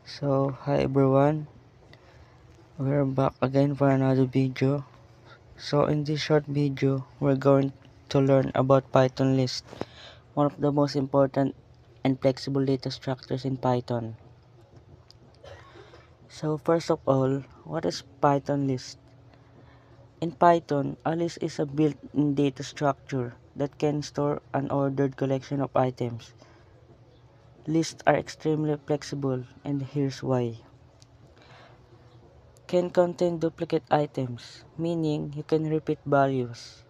Hi everyone, we're back again for another video. In this short video, we're going to learn about Python list, one of the most important and flexible data structures in Python. First of all, what is Python list? In Python, a list is a built-in data structure that can store an ordered collection of items. Lists are extremely flexible, and here's why. Can contain duplicate items, meaning you can repeat values.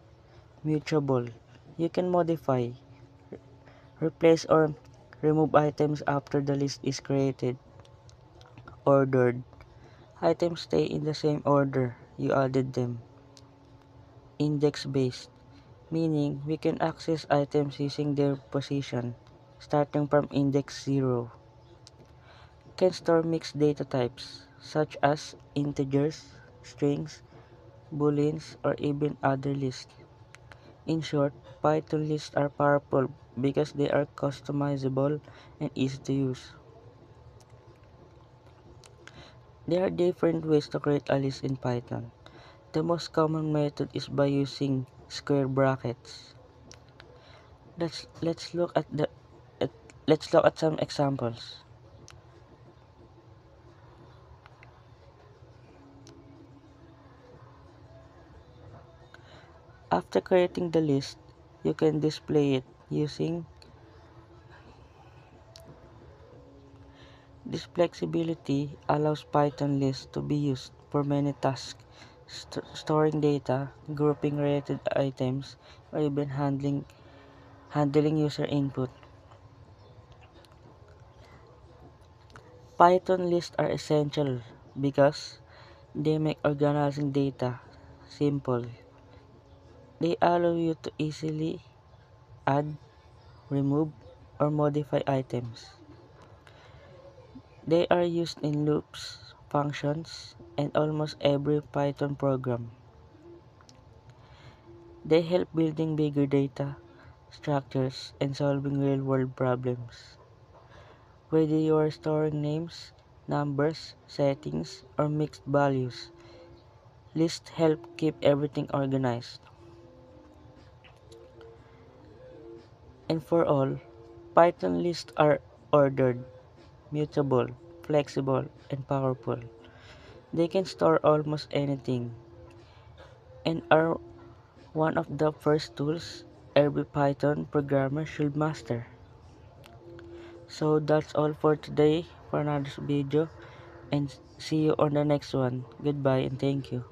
Mutable, you can modify, replace or remove items after the list is created. Ordered, items stay in the same order you added them. Index based, meaning we can access items using their position, starting from index 0. Can store mixed data types, such as integers, strings, booleans, or even other lists. In short, Python lists are powerful because they are customizable and easy to use. There are different ways to create a list in Python. The most common method is by using square brackets. Let's look at at, let's look at some examples. After creating the list, you can display it using this flexibility allows Python lists to be used for many tasks, storing data, grouping related items, or even handling user input. Python lists are essential because they make organizing data simple. They allow you to easily add, remove, or modify items. They are used in loops, functions, and almost every Python program. They help building bigger data structures and solving real-world problems. Whether you are storing names, numbers, settings, or mixed values, lists help keep everything organized. And for all, Python lists are ordered, mutable, flexible, and powerful. They can store almost anything and are one of the first tools every Python programmer should master. That's all for today for another video, and see you on the next one. Goodbye and thank you.